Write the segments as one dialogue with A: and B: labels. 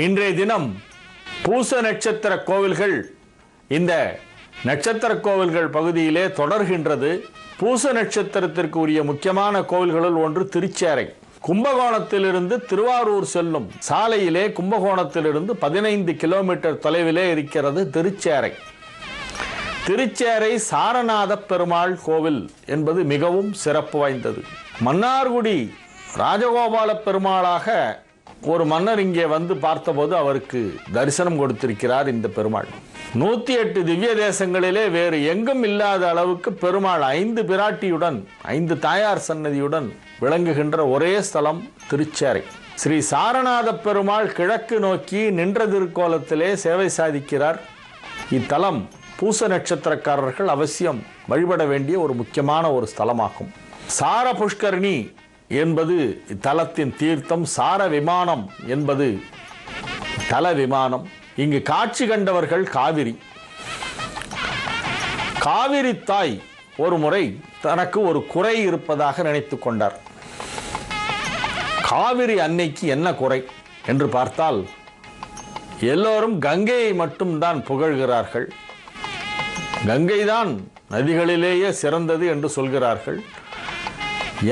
A: இன்றைய தினம் பூச நட்சத்திர கோவில்கள் இந்த நட்சத்திர கோவில்கள் பகுதியிலே தொடர்கின்றது. பூச நட்சத்திரத்திற்கு உரிய முக்கியமான கோவில்களுள் ஒன்று திருச்சேறை. கும்பகோணத்திலிருந்து திருவாரூர் செல்லும் சாலையிலே கும்பகோணத்திலிருந்து 15 கிலோமீட்டர் தொலைவிலே இருக்கிறது திருச்சேறை. திருச்சேறை சாரநாத பெருமாள் கோவில் என்பது மிகவும் சிறப்பு வாய்ந்தது. மன்னார்குடி ராஜகோபால பெருமாளாக ஒரு மன்னர் இங்கே வந்து பார்த்தபோது அவருக்கு தரிசனம் கொடுத்திருக்கிறார் இந்த பெருமாள். 108 திவ்ய தேசங்களிலே வேறு எங்கும் இல்லாத அளவுக்கு பெருமாள் 5 பிராட்டியுடன் 5 தாயார் சன்னதியுடன் விளங்குகின்ற ஒரே ஸ்தலம் திருச்சேறை. ஸ்ரீ சாரநாத பெருமாள் கிழக்கு நோக்கி நின்ற திருக்கோலத்திலே சேவை சாதிக்கிறார். இத்தலம் பூச நட்சத்திரக்காரர்கள் அவசியம் வழிபட வேண்டிய ஒரு முக்கியமான ஒரு ஸ்தலமாகும். சார புஷ்கரணி என்பது இத்தலத்தின் தீர்த்தம். சார விமானம் என்பது தல விமானம். இங்கு காட்சி கண்டவர்கள் காவிரி. காவிரி தாய் ஒரு முறை தனக்கு ஒரு குறை இருப்பதாக நினைத்து கொண்டார். காவிரி அன்னைக்கு என்ன குறை என்று பார்த்தால் எல்லோரும் கங்கையை மட்டும்தான் புகழ்கிறார்கள். கங்கைதான் நதிகளிலேயே சிறந்தது என்று சொல்கிறார்கள்.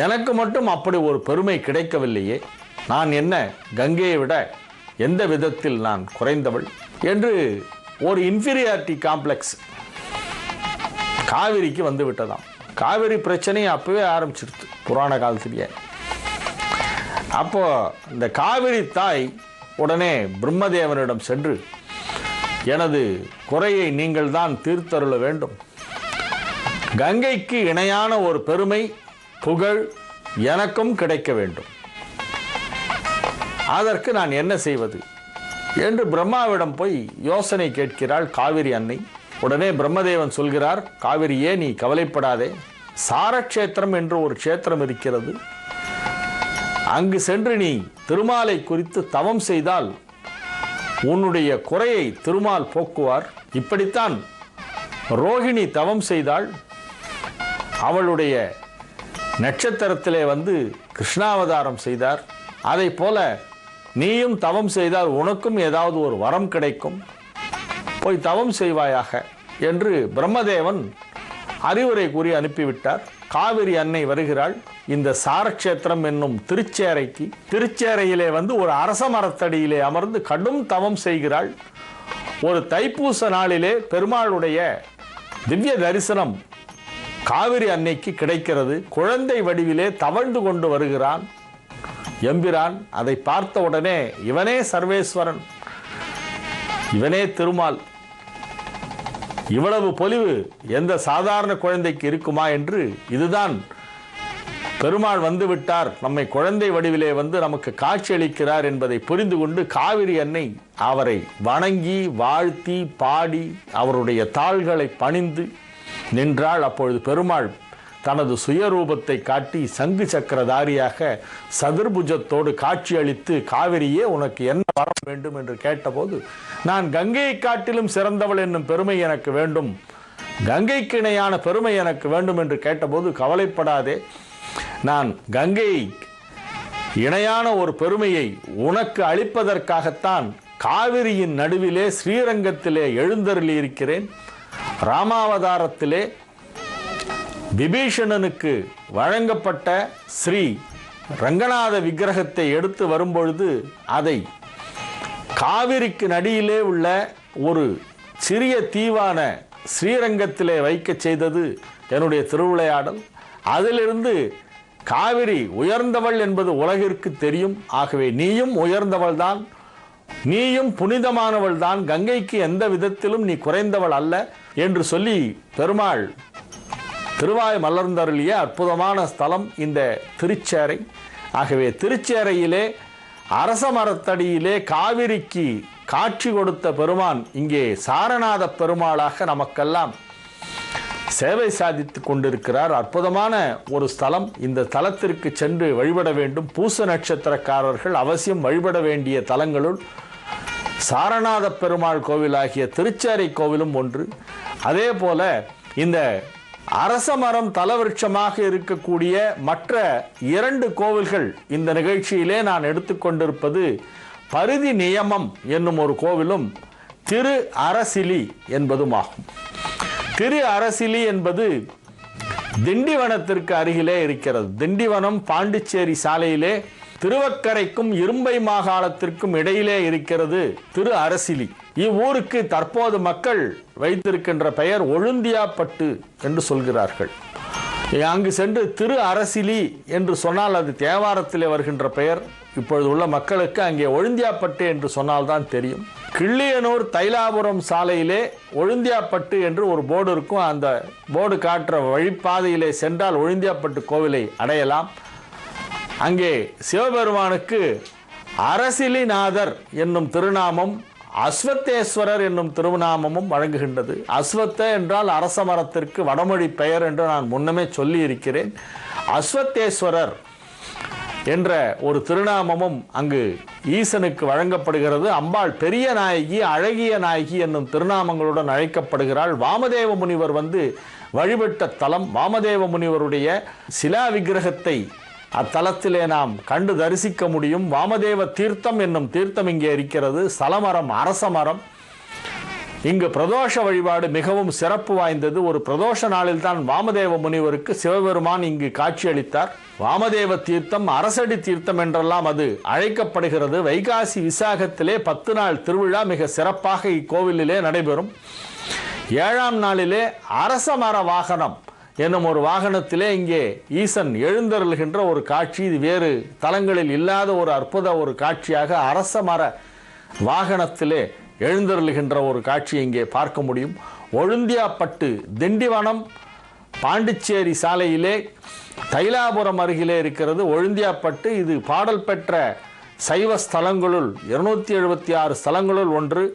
A: எனக்கு மட்டும் அப்படி ஒரு பெருமை கிடைக்கவில்லையே, நான் என்ன கங்கையை விட எந்த விதத்தில் நான் குறைந்தவள் என்று ஒரு இன்ஃபீரியாரிட்டி காம்ப்ளெக்ஸ் காவிரிக்கு வந்து விட்டதாம். காவிரி பிரச்சனை அப்பவே ஆரம்பிச்சிருச்சு புராண காலத்திலேயே. அப்போ இந்த காவிரி தாய் உடனே பிரம்மதேவனிடம் சென்று, எனது குறையை நீங்கள் தான் தீர்த்தருள வேண்டும். கங்கைக்கு இணையான ஒரு பெருமை புகழ் எனக்கும் கிடைக்க வேண்டும். அதற்கு நான் என்ன செய்வது என்று பிரம்மாவிடம் போய் யோசனை கேட்கிறாள் காவிரி அன்னை. உடனே பிரம்மதேவன் சொல்கிறார், காவிரியே நீ கவலைப்படாதே, சாரக்ஷேத்திரம் என்று ஒரு க்ஷேத்திரம் இருக்கிறது. அங்கு சென்று நீ திருமாலை குறித்து தவம் செய்தால் உன்னுடைய குறையை திருமால் போக்குவார். இப்படித்தான் ரோகிணி தவம் செய்தாள். அவளுடைய நட்சத்திரத்திலே வந்து கிருஷ்ணாவதாரம் செய்தார். அதை போல நீயும் தவம் செய்தால் உனக்கும் ஏதாவது ஒரு வரம் கிடைக்கும், போய் தவம் செய்வாயாக என்று பிரம்மதேவன் அறிவுரை கூறி அனுப்பிவிட்டார். காவிரி அன்னை வருகிறாள் இந்த சாரக்ஷேத்திரம் என்னும் திருச்சேறைக்கு. திருச்சேறையிலே வந்து ஒரு அரச மரத்தடியிலே அமர்ந்து கடும் தவம் செய்கிறாள். ஒரு தைப்பூச நாளிலே பெருமாளுடைய திவ்ய தரிசனம் காவிரி அன்னைக்கு கிடைக்கிறது. குழந்தை வடிவிலே தவழ்ந்து கொண்டு வருகிறான் எம்பிரான். அதை பார்த்த உடனே இவனே சர்வேஸ்வரன், இவனே திருமால், இவ்வளவு பொலிவு எந்த சாதாரண குழந்தைக்கு இருக்குமா என்று, இதுதான் பெருமாள் வந்து விட்டார், நம்மை குழந்தை வடிவிலே வந்து நமக்கு காட்சி அளிக்கிறார் என்பதை புரிந்து கொண்டு காவிரி அன்னை அவரை வணங்கி வாழ்த்தி பாடி அவருடைய தாள்களை பணிந்து நின்றாள். அப்பொழுது பெருமாள் தனது சுயரூபத்தை காட்டி சங்கு சக்கரதாரியாக சதுர்புஜத்தோடு காட்சி அளித்து, காவிரியே உனக்கு என்ன வரம் வேண்டும் என்று கேட்டபோது, நான் கங்கையை காட்டிலும் சிறந்தவள் என்னும் பெருமை எனக்கு வேண்டும், கங்கைக்கு இணையான பெருமை எனக்கு வேண்டும் என்று கேட்டபோது, கவலைப்படாதே, நான் கங்கை இணையான ஒரு பெருமையை உனக்கு அளிப்பதற்காகத்தான் காவிரியின் நடுவிலே ஸ்ரீரங்கத்திலே எழுந்தருளி இருக்கிறேன். ராமாவதாரத்திலே விபீஷணனுக்கு வழங்கப்பட்ட ஸ்ரீ ரங்கநாத விக்கிரகத்தை எடுத்து வரும்பொழுது அதை காவிரிக்கு நடியிலே உள்ள ஒரு சிறிய தீவான ஸ்ரீரங்கத்திலே வைக்க செய்தது என்னுடைய திருவிளையாடல். அதிலிருந்து காவிரி உயர்ந்தவள் என்பது உலகிற்கு தெரியும். ஆகவே நீயும் உயர்ந்தவள் தான், நீயும் புனிதமானவள் தான், கங்கைக்கு எந்த விதத்திலும் நீ குறைந்தவள் அல்ல என்று சொல்லி பெருமாள் திருவாய் மலர்ந்தருளிய அற்புதமான ஸ்தலம் இந்த திருச்சேறை. ஆகவே திருச்சேறையிலே அரச மரத்தடியிலே காவிரிக்கு காட்சி கொடுத்த பெருமான் இங்கே சாரநாத பெருமாளாக நமக்கெல்லாம் சேவை சாதித்து கொண்டிருக்கிறார். அற்புதமான ஒரு ஸ்தலம். இந்த தலத்திற்கு சென்று வழிபட வேண்டும். பூச நட்சத்திரக்காரர்கள் அவசியம் வழிபட வேண்டிய தலங்களுள் சாரநாத பெருமாள் கோவிலாகிய திருச்சேறை கோவிலும் ஒன்று. அதே போல இந்த அரச மரம் தலவிருட்சமாக இருக்கக்கூடிய மற்ற 2 கோவில்கள் இந்த நிகழ்ச்சியிலே நான் எடுத்துக்கொண்டிருப்பது பரிதி நியமம் என்னும் ஒரு கோவிலும் திரு அரசிலி என்பதுமாகும். திரு அரசிலி என்பது திண்டிவனத்திற்கு அருகிலே இருக்கிறது. திண்டிவனம் பாண்டிச்சேரி சாலையிலே திருவக்கரைக்கும் இரும்பை மாகாணத்திற்கும் இடையிலே இருக்கிறது திரு அரசிலி. இவ்வூருக்கு தற்போது மக்கள் வைத்திருக்கின்ற பெயர் ஒழுந்தியாப்பட்டு என்று சொல்கிறார்கள். அங்கு சென்று திரு அரசிலி என்று சொன்னால் அது தேவாரத்திலே வருகின்ற பெயர். இப்பொழுது உள்ள மக்களுக்கு அங்கே ஒழுந்தியாப்பட்டு என்று சொன்னால்தான் தெரியும். கிள்ளியனூர் தைலாபுரம் சாலையிலே ஒழுந்தியாப்பட்டு என்று ஒரு போர்டு இருக்கும். அந்த போர்டு காட்டுற வழிப்பாதையிலே சென்றால் ஒழுந்தியாப்பட்டு கோவிலை அடையலாம். அங்கே சிவபெருமானுக்கு அரசிலிநாதர் என்னும் திருநாமம், அஸ்வத்தேஸ்வரர் என்னும் திருநாமமும் வழங்குகின்றது. அஸ்வத்த என்றால் அரச மரத்திற்கு வடமொழி பெயர் என்று நான் முன்னமே சொல்லி இருக்கிறேன். அஸ்வத்தேஸ்வரர் என்ற ஒரு திருநாமமும் அங்கு ஈசனுக்கு வழங்கப்படுகிறது. அம்பாள் பெரிய நாயகி, அழகிய நாயகி என்னும் திருநாமங்களுடன் அழைக்கப்படுகிறாள். வாமதேவ முனிவர் வழிபட்ட தலம். வாமதேவ முனிவருடைய சிலா விக்கிரகத்தை அத்தலத்திலே நாம் கண்டு தரிசிக்க முடியும். வாமதேவ தீர்த்தம் என்னும் தீர்த்தம் இங்கே இருக்கிறது. சலமரம், அரச மரம். இங்கு பிரதோஷ வழிபாடு மிகவும் சிறப்பு வாய்ந்தது. ஒரு பிரதோஷ நாளில் தான் வாமதேவ முனிவருக்கு சிவபெருமான் இங்கு காட்சியளித்தார். வாமதேவ தீர்த்தம், அரசடி தீர்த்தம் என்றெல்லாம் அது அழைக்கப்படுகிறது. வைகாசி விசாகத்திலே 10 நாள் திருவிழா மிக சிறப்பாக இக்கோவிலிலே நடைபெறும். 7ஆம் நாளிலே அரச மர வாகனம் என்னும் ஒரு வாகனத்திலே இங்கே ஈசன் எழுந்தருள்கின்ற ஒரு காட்சி. இது வேறு தலங்களில் இல்லாத ஒரு அற்புத ஒரு காட்சியாக அரச மர வாகனத்திலே எழுந்தருள்கின்ற ஒரு காட்சி இங்கே பார்க்க முடியும். ஒழுந்தியாப்பட்டு திண்டிவனம் பாண்டிச்சேரி சாலையிலே தைலாபுரம் அருகிலே இருக்கிறது ஒழுந்தியாப்பட்டு. இது பாடல் பெற்ற சைவ ஸ்தலங்களுள் 276 ஸ்தலங்களுள் ஒன்று.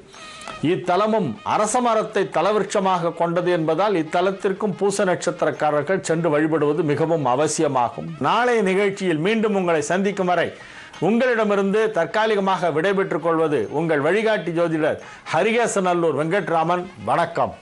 A: இத்தலமும் அரச மரத்தை தலவிருட்சமாக கொண்டது என்பதால் இத்தலத்திற்கும் பூச நட்சத்திரக்காரர்கள் சென்று வழிபடுவது மிகவும் அவசியமாகும். நாளைய நிகழ்ச்சியில் மீண்டும் உங்களை சந்திக்கும் வரை உங்களிடமிருந்து தற்காலிகமாக விடைபெற்றுக் கொள்வது உங்கள் வழிகாட்டி ஜோதிடர் ஹரிகேசநல்லூர் வெங்கட்ராமன். வணக்கம்.